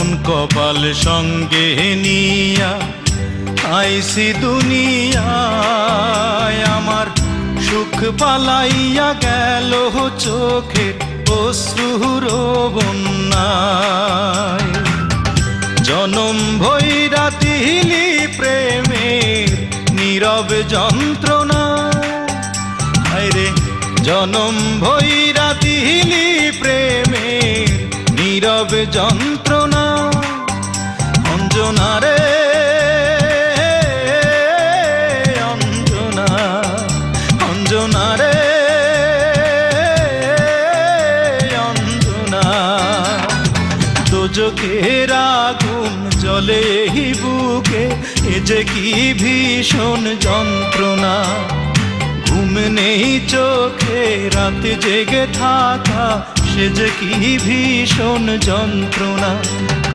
কোন কপাল সঙ্গে নিয়া আইসি দুনিয়ায়, আমার সুখ পালাইয়া গেল চোখের অশ্রুর বন্যায়। জনম ভৈরা দিলি প্রেমের নীরব যন্ত্রণা, আরে জনম ভৈরা দিলি প্রেমের নীরব যন্ত্রণা। অঞ্জনা রে অঞ্জনা, অঞ্জনা রে অঞ্জনা। দোজখের আগুন জ্বলে এই বুকে, এ যে কি ভীষণ যন্ত্রণা। ঘুম নেই চোখে রাতে জেগে থাকা, সে যে কি ভীষণ যন্ত্রণা।